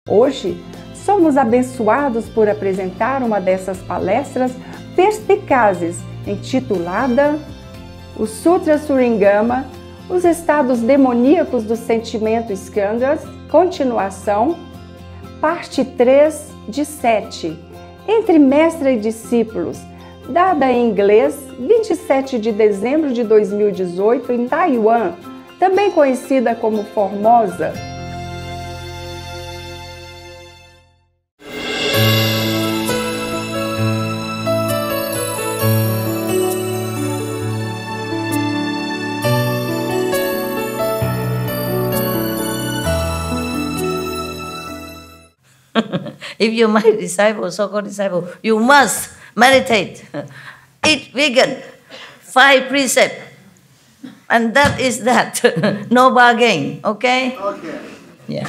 Hoje, somos abençoados por apresentar uma dessas palestras perspicazes, intitulada O Sutra Suringama, os estados demoníacos do sentimento skandhas, continuação, parte 3 de 7, entre mestre e discípulos, dada em inglês, 27 de dezembro de 2018, em Taiwan, também conhecida como Formosa. If you're my disciple, so-called disciple, you must meditate, eat vegan, 5 precepts, and that is that. No bargain, okay? Okay. Yeah.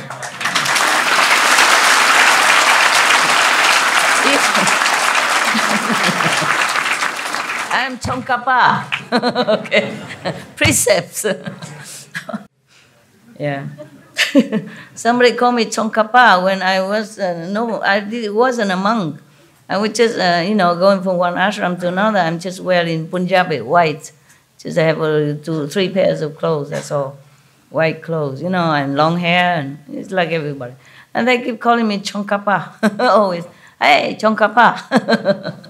I'm Tsongkhapa. Okay. Precepts. Yeah. Somebody called me Tsongkhapa when I was, wasn't a monk. I was just, going from one ashram to another. I'm just wearing Punjabi, white. Just I have 2-3 pairs of clothes, that's all. White clothes, and long hair, and it's like everybody. And they keep calling me Tsongkhapa. Always, hey, Tsongkhapa.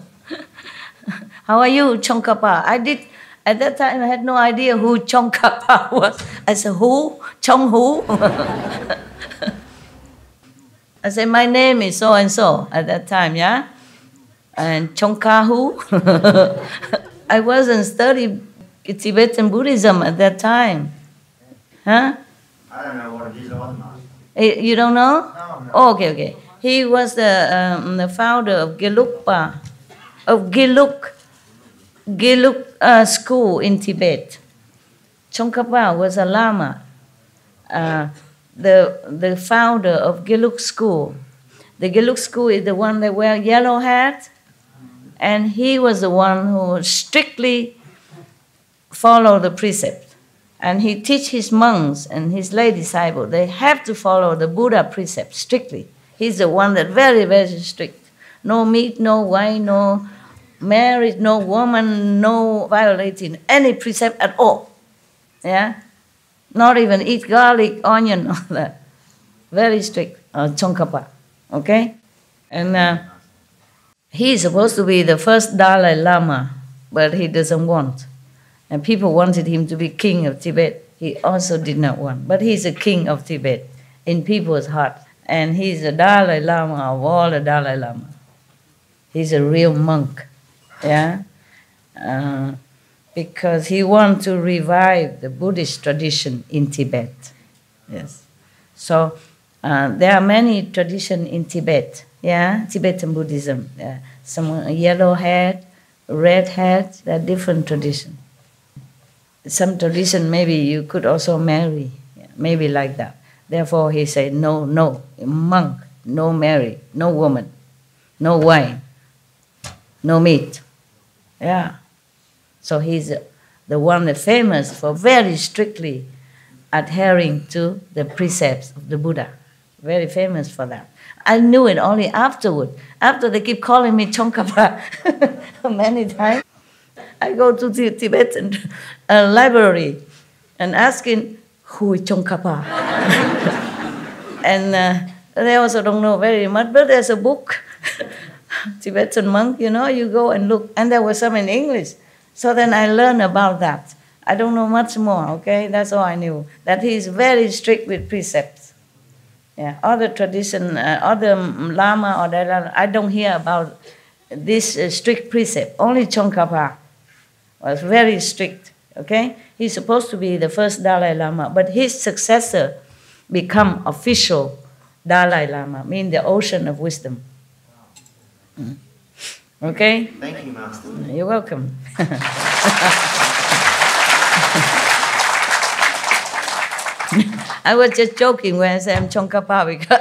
How are you, Tsongkhapa? At that time, I had no idea who Tsongkhapa was. I said, who? Chong who? I said, my name is so-and-so at that time, yeah? And Tsongkha who? I wasn't studying Tibetan Buddhism at that time. Huh? I don't know what it is or not. You don't know? No. Oh, okay. He was the founder of Gelugpa, of Gelug school in Tibet. Tsongkhapa was a lama, the founder of Gelug school. The Gelug school is the one that wear yellow hat, and he was the one who strictly followed the precept. And he teach his monks and his lay disciples, they have to follow the Buddha precept strictly. He's the one that very, very strict. No meat, no wine, no marriage, no woman, no violating any precept at all. Yeah? Not even eat garlic, onion, all that. Very strict, Tsongkhapa. Okay? And he's supposed to be the first Dalai Lama, but he doesn't want. And people wanted him to be king of Tibet. He also did not want. But he's a king of Tibet in people's heart. And he's the Dalai Lama of all the Dalai Lama. He's a real monk. Yeah, because he wants to revive the Buddhist tradition in Tibet. Yes, so there are many traditions in Tibet. Yeah, Tibetan Buddhism. Some yellow hat, red hat. There are different traditions. Some tradition maybe you could also marry, maybe like that. Therefore, he said no, monk, no marry, no woman, no wine, no meat. Yeah, so he's the one that's famous for very strictly adhering to the precepts of the Buddha. Very famous for that. I knew it only afterward. After they keep calling me Tsongkhapa many times, I go to the Tibetan library and asking, who is Tsongkhapa? And they also don't know very much, but there's a book. Tibetan monk, you go and look. And there was some in English. So then I learned about that. I don't know much more, okay? That's all I knew. That he's very strict with precepts. Yeah, other tradition, other Lama or Dalai Lama, I don't hear about this strict precept. Only Tsongkhapa was very strict, okay? He's supposed to be the first Dalai Lama, but his successor become official Dalai Lama, meaning the ocean of wisdom. Okay? Thank you, Master. You're welcome. I was just joking when I said I'm Tsongkhapa because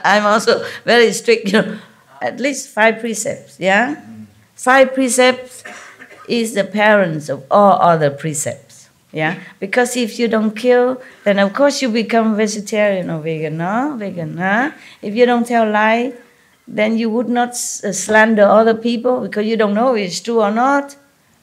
I'm also very strict, at least 5 precepts, yeah? 5 precepts is the parents of all other precepts. Yeah, because if you don't kill, then of course you become vegetarian or vegan, no? Vegan, huh? If you don't tell lie, then you would not slander other people because you don't know if it's true or not.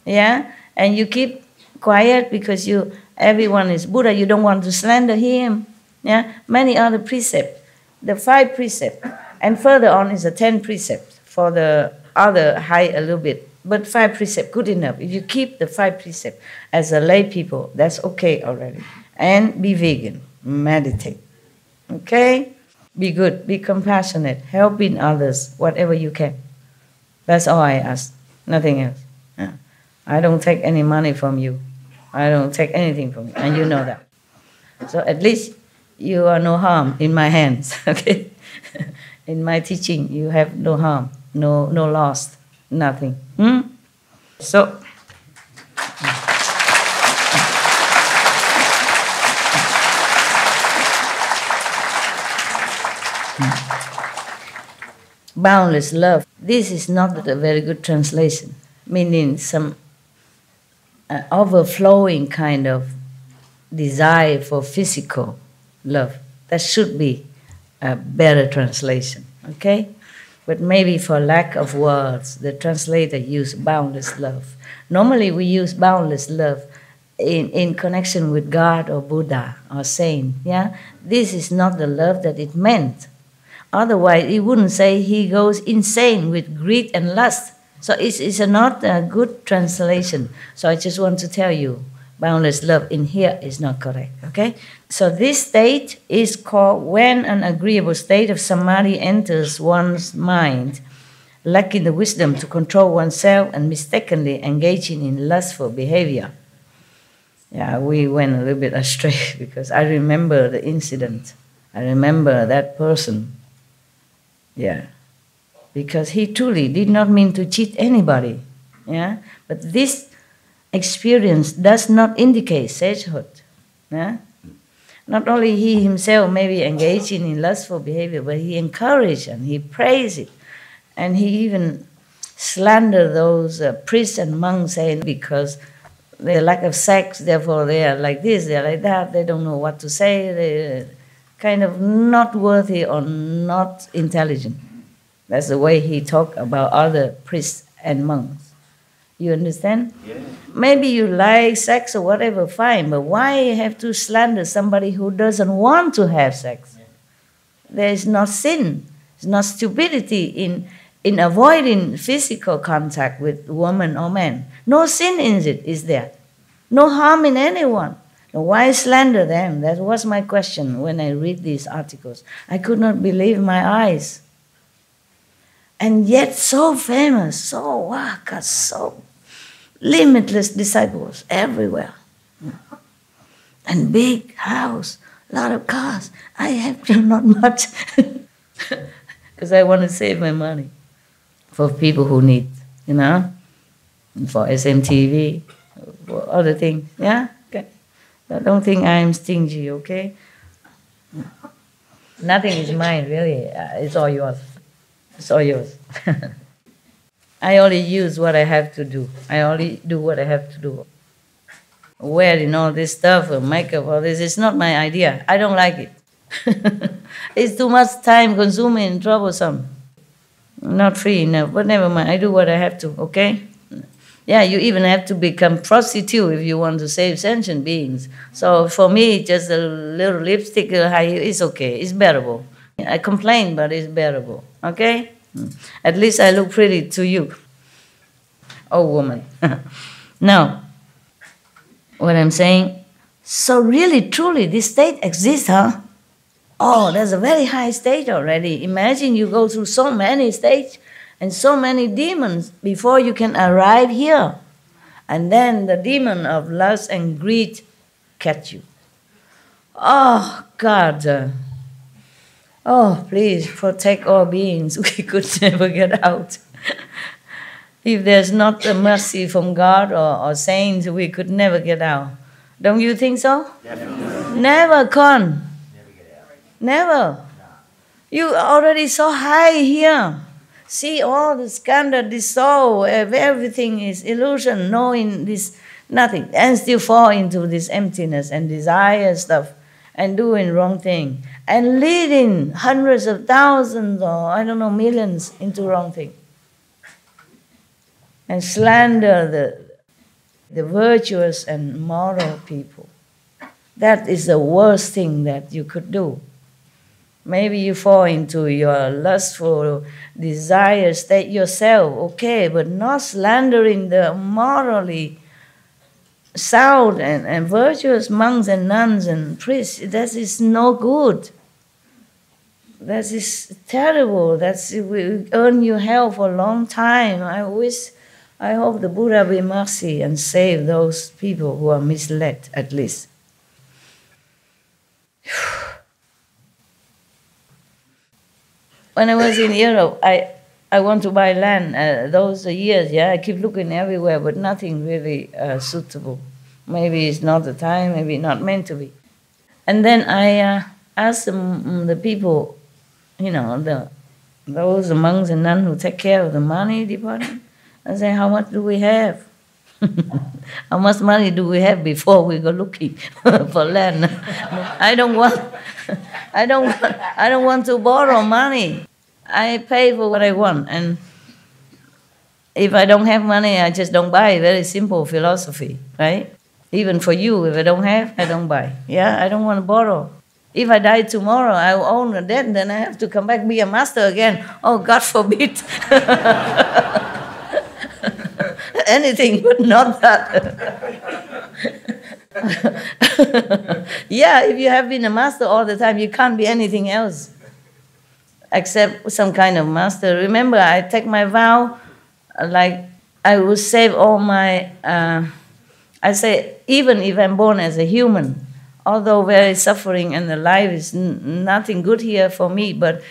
Yeah, and you keep quiet because everyone is Buddha. You don't want to slander him. Yeah, many other precepts, the 5 precepts, and further on is the 10 precepts for the other high a little bit. But 5 precepts, good enough. If you keep the 5 precepts as a lay people, that's okay already. And be vegan, meditate. Okay? Be good, be compassionate, helping others, whatever you can. That's all I ask, nothing else. Yeah. I don't take any money from you. I don't take anything from you, and you know that. So at least you are no harm in my hands, okay? In my teaching, you have no harm, no loss, nothing. So, boundless love. This is not a very good translation, meaning some overflowing kind of desire for physical love. That should be a better translation, okay? But maybe for lack of words, the translator used boundless love. Normally we use boundless love in connection with God or Buddha or saint, yeah? This is not the love that it meant. Otherwise, it wouldn't say he goes insane with greed and lust. So it's not a good translation. So I just want to tell you, boundless love in here is not correct, okay? So this state is called when an agreeable state of samadhi enters one's mind, lacking the wisdom to control oneself and mistakenly engaging in lustful behavior. Yeah, we went a little bit astray because I remember the incident. I remember that person. Yeah, because he truly did not mean to cheat anybody. Yeah, but this experience does not indicate sagehood. Yeah? Not only he himself may be engaging in lustful behavior, but he encouraged and he praised it. And he even slandered those priests and monks saying because they lack of sex, therefore they are like this, they are like that, they don't know what to say, they're kind of not worthy or not intelligent. That's the way he talked about other priests and monks. You understand? Yeah. Maybe you like sex or whatever, fine, but why have to slander somebody who doesn't want to have sex? Yeah. There is no sin, there's no stupidity in avoiding physical contact with woman or man. No sin in it, is there? No harm in anyone. Why slander them? That was my question when I read these articles. I could not believe my eyes. And yet so famous, got so limitless disciples everywhere. And big house, a lot of cars. I have not much. Because I want to save my money for people who need, and for SMTV, for other things, yeah? Okay. So don't think I'm stingy, okay? Nothing is mine, really. It's all yours. It's all yours. I only use what I have to do. I only do what I have to do. Wearing all this stuff, makeup, all this, it's not my idea. I don't like it. It's too much time consuming and troublesome. Not free enough, but never mind. I do what I have to, okay? Yeah, you even have to become prostitute if you want to save sentient beings. So for me, just a little lipstick, it's okay. It's bearable. I complain, but it's bearable, okay? At least I look pretty to you. Oh, woman. Now, what I'm saying, so really, truly, this state exists, huh? Oh, there's a very high state already. Imagine you go through so many states and so many demons before you can arrive here. And then the demon of lust and greed catch you. Oh, God. Oh, please protect all beings. We could never get out. If there's not a mercy from God or saints, we could never get out. Don't you think so? Definitely. Never, Con. Never. You already so high here. See all the skandha dissolve, everything is illusion, knowing this Nothing. And still fall into this emptiness and desire stuff and doing wrong thing and leading hundreds of thousands or I don't know, millions into wrong thing. And slander the virtuous and moral people. That is the worst thing that you could do. Maybe you fall into your lustful desire state yourself, okay, but not slandering the morally sound and virtuous monks and nuns and priests. That is no good. That is terrible. That will earn you hell for a long time. I hope the Buddha be mercy and save those people who are misled, at least. When I was in Europe, I want to buy land. Those years, I keep looking everywhere, but nothing really suitable. Maybe it's not the time, maybe not meant to be. And then I asked the people, those monks and nuns who take care of the money department, I say, how much do we have? How much money do we have before we go looking for land? I don't want to borrow money. I pay for what I want, and if I don't have money, I just don't buy. Very simple philosophy, right? Even for you, if I don't have, I don't buy. I don't want to borrow. If I die tomorrow, I will own a debt, then I have to come back be a master again. Oh, God forbid. Anything but not that. If you have been a master all the time, you can't be anything else except some kind of master. Remember, I take my vow, like I will save all my, I say, even if I'm born as a human, although very suffering and the life is nothing good here for me, but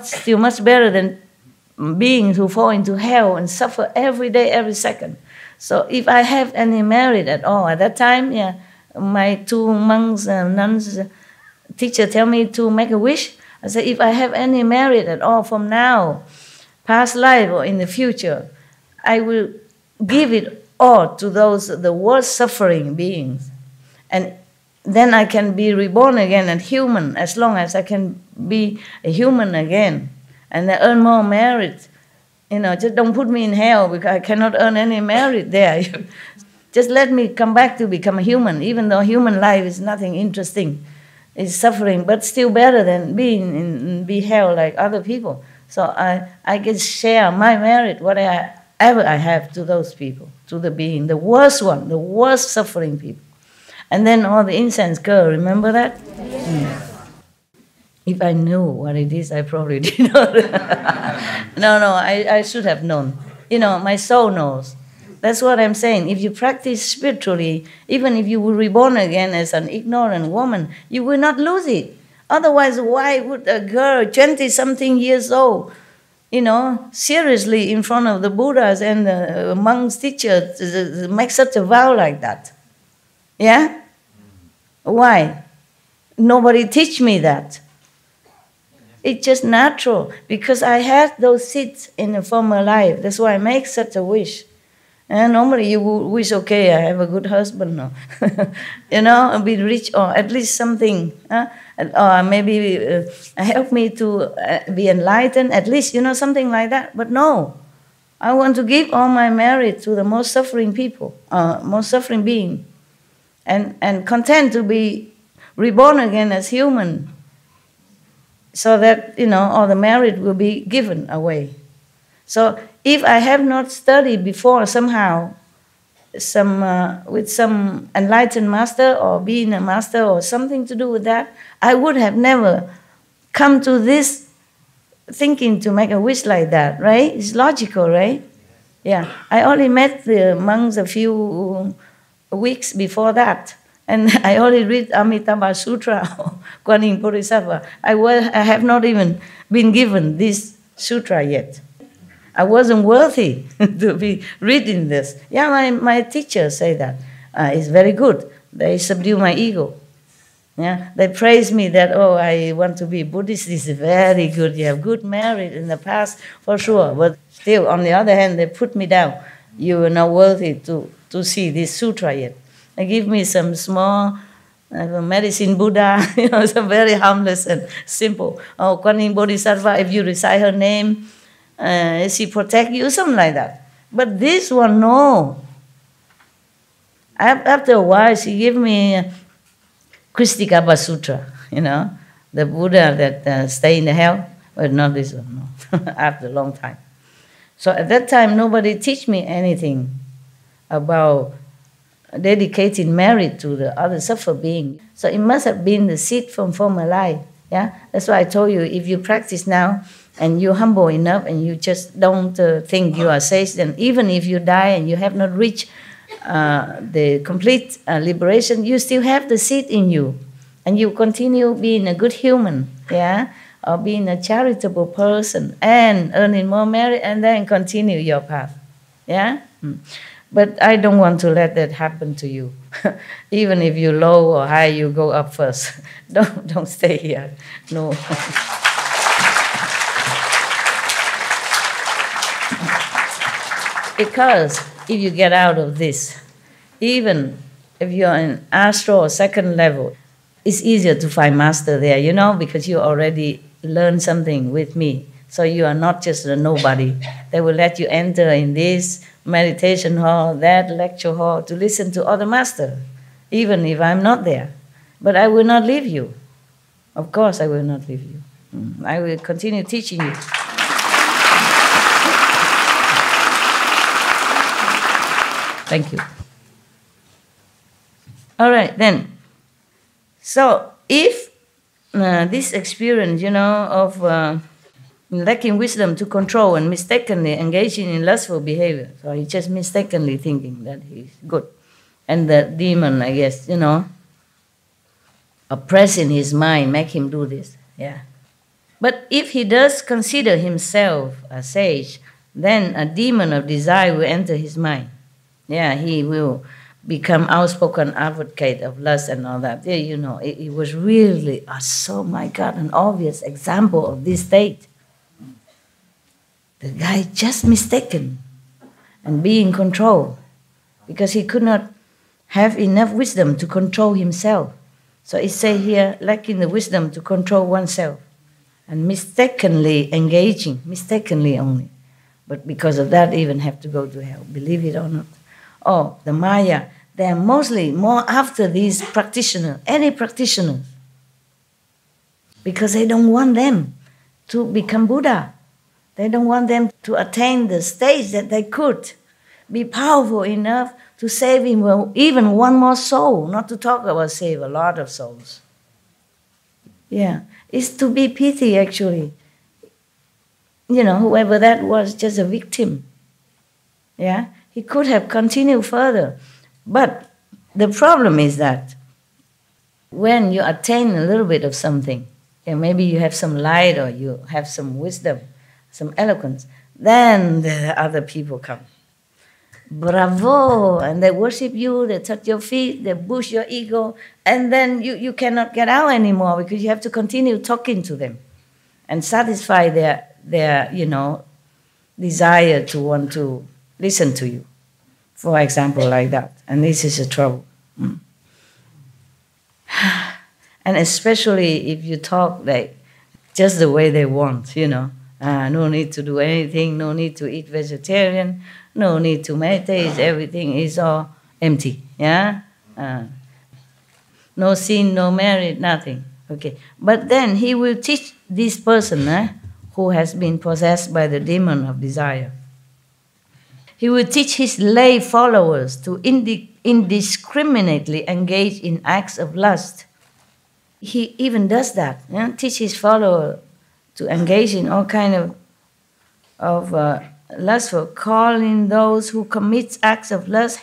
still much better than beings who fall into hell and suffer every day, every second. So if I have any merit at all, at that time, my two monks and nuns teacher tell me to make a wish. I say, if I have any merit at all from now, past life or in the future, I will give it all to the worst suffering beings. And then I can be reborn again and human, as long as I can be a human again. And I earn more merit. Just don't put me in hell because I cannot earn any merit there. Just let me come back to become a human, even though human life is nothing interesting. It's suffering, but still better than be hell like other people. So I can share my merit, whatever I have, to those people, to the being, the worst one, the worst suffering people. And then all the incense girl, remember that? If I knew what it is, I probably did not. No, I should have known. My soul knows. That's what I'm saying. If you practice spiritually, even if you were reborn again as an ignorant woman, you will not lose it. Otherwise, why would a girl, 20-something years old, seriously in front of the Buddhas and the monks' teachers make such a vow like that? Yeah? Why? Nobody teach me that. It's just natural, because I had those seeds in a former life. That's why I make such a wish. And normally you would wish, okay, I have a good husband, or, be rich, or at least something, or maybe help me to be enlightened, at least, something like that. But no, I want to give all my merit to the most suffering people, most suffering being, and content to be reborn again as human, so that, all the merit will be given away. So if I have not studied before somehow, with some enlightened master or being a master or something to do with that, I would have never come to this thinking to make a wish like that, right? It's logical, right? Yeah, I only met the monks a few weeks before that. And I only read Amitabha Sutra or Guanyin Bodhisattva. I have not even been given this sutra yet. I wasn't worthy to be reading this. Yeah, my teachers say that. It's very good. They subdue my ego. Yeah, they praise me that, I want to be Buddhist. This is very good. You have good merit in the past, for sure. But still, on the other hand, they put me down. You are not worthy to see this sutra yet. Give me some small medicine Buddha, some very harmless and simple. Oh, Kuan Yin Bodhisattva, if you recite her name, she protect you, something like that. But this one, no. After a while, she gave me Kristikapa Sutra, the Buddha that stay in the hell. But not this one, no. After a long time. So at that time, nobody teach me anything about dedicating merit to the other suffer being. So it must have been the seed from former life. Yeah, that's why I told you, if you practice now and you're humble enough and you just don't think you are sage, then even if you die and you have not reached the complete liberation, you still have the seed in you, and you continue being a good human. Yeah. Or being a charitable person and earning more merit and then continue your path. Yeah? But I don't want to let that happen to you. Even if you're low or high, you go up first. Don't stay here. No. Because if you get out of this, even if you're in astral or second level, it's easier to find master there, because you already learn something with me. So you are not just a nobody. They will let you enter in this meditation hall, that lecture hall, to listen to other master, even if I'm not there. But I will not leave you. Of course I will not leave you. I will continue teaching you. Thank you. All right, then. So if this experience, of lacking wisdom to control and mistakenly engaging in lustful behavior, so he's just mistakenly thinking that he's good. And the demon, I guess, oppressing his mind, make him do this. Yeah. But if he does consider himself a sage, then a demon of desire will enter his mind. Yeah, he will become outspoken advocate of lust and all that. Yeah, it was really, an obvious example of this state. The guy just mistaken and be in control because he could not have enough wisdom to control himself. So it says here, lacking the wisdom to control oneself and mistakenly engaging, mistakenly only. But because of that, even have to go to hell, believe it or not. Oh, the Maya, they are mostly more after these practitioners, any practitioners, because they don't want them to become Buddha. They don't want them to attain the stage that they could be powerful enough to save even one more soul, not to talk about save a lot of souls. Yeah, it's to be pity actually. Whoever that was, just a victim. Yeah, he could have continued further. But the problem is that when you attain a little bit of something, maybe you have some light or you have some wisdom, some eloquence, then the other people come. Bravo! And they worship you, they touch your feet, they boost your ego, and then you cannot get out anymore because you have to continue talking to them and satisfy their desire to want to listen to you. For example, like that. And this is a trouble. And especially if you talk like just the way they want, no need to do anything, no need to eat vegetarian, no need to meditate, everything is all empty, yeah? No sin, no merit, nothing. Okay. But then he will teach this person who has been possessed by the demon of desire. He will teach his lay followers to indiscriminately engage in acts of lust. He even does that. Teach his followers to engage in all kind of lustful, calling those who commit acts of lust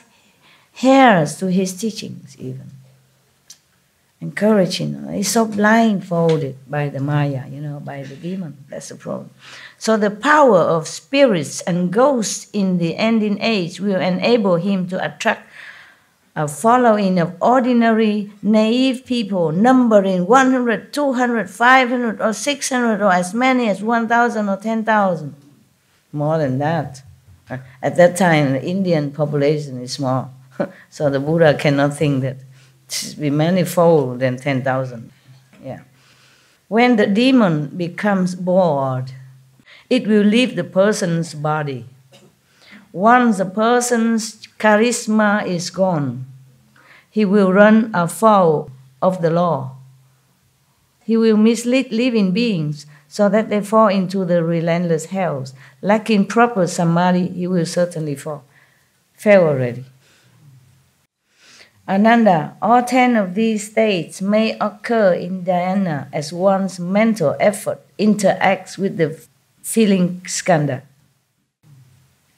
heirs to his teachings even. Encouraging. He's so blindfolded by the Maya, by the demon. That's the problem. So the power of spirits and ghosts in the ending age will enable him to attract a following of ordinary, naive people numbering 100, 200, 500, or 600, or as many as 1,000 or 10,000. More than that. At that time, the Indian population is small, so the Buddha cannot think that it should be manifold than 10,000. Yeah. When the demon becomes bored, it will leave the person's body. Once a person's charisma is gone, he will run afoul of the law. He will mislead living beings so that they fall into the relentless hells. Lacking proper samadhi, he will certainly fall. Fell already. Ananda, all 10 of these states may occur in dhyana as one's mental effort interacts with the feeling skandha.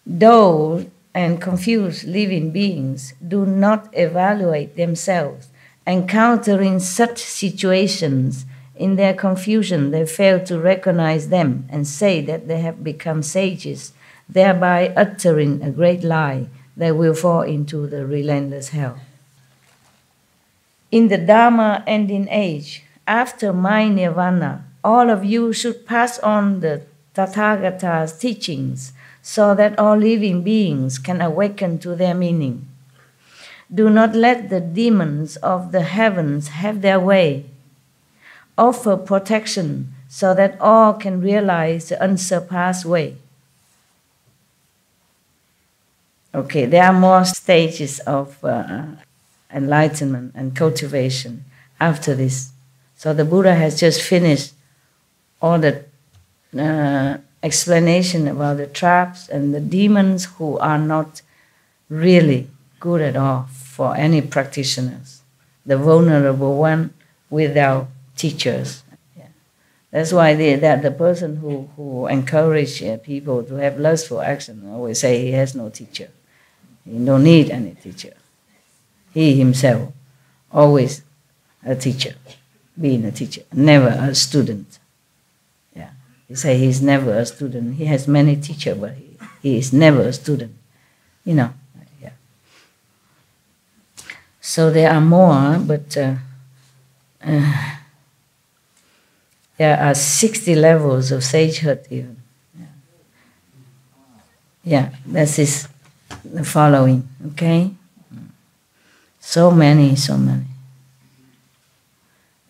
Dull and confused living beings do not evaluate themselves. Encountering such situations, in their confusion they fail to recognize them and say that they have become sages, thereby uttering a great lie. They will fall into the relentless hell. In the Dharma ending age, after my nirvana, all of you should pass on the Tathagata's teachings so that all living beings can awaken to their meaning. Do not let the demons of the heavens have their way. Offer protection so that all can realize the unsurpassed way. Okay, there are more stages of enlightenment and cultivation after this. So the Buddha has just finished all the explanation about the traps and the demons who are not really good at all for any practitioners. The vulnerable one without teachers. Yeah. That's why the person who encourages people to have lustful action always say he has no teacher. He don't need any teacher. He himself always a teacher, being a teacher, never a student. Yeah, he say he's never a student. He has many teachers, but he is never a student. You know. Yeah. So there are more, but there are 60 levels of sagehood even. Yeah, that is the following. Okay. So many.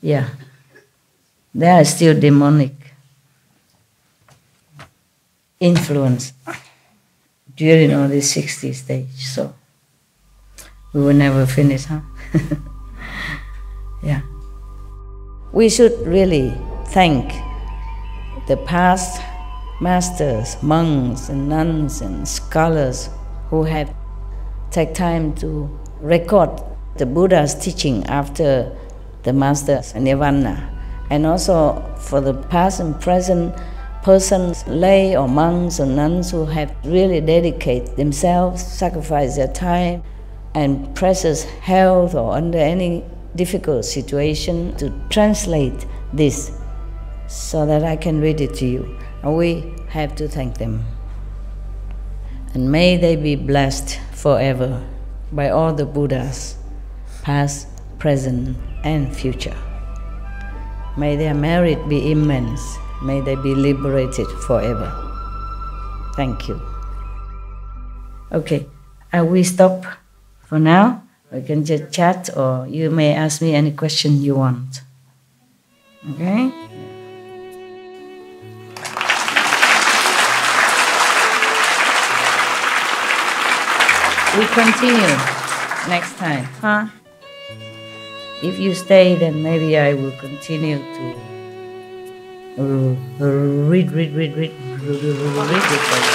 Yeah. There are still demonic influence during all these 60 stages. So we will never finish, huh? Yeah. We should really thank the past masters, monks and nuns and scholars who have taken time to record the Buddha's teaching after the master's nirvana, and also for the past and present persons, lay or monks or nuns who have really dedicated themselves, sacrificed their time and precious health or under any difficult situation to translate this so that I can read it to you. And we have to thank them. And may they be blessed forever by all the Buddhas, past, present, and future. May their merit be immense. May they be liberated forever. Thank you. Okay, we stop for now. We can just chat, or you may ask me any question you want. Okay? We continue next time, huh? If you stay, then maybe I will continue to read it.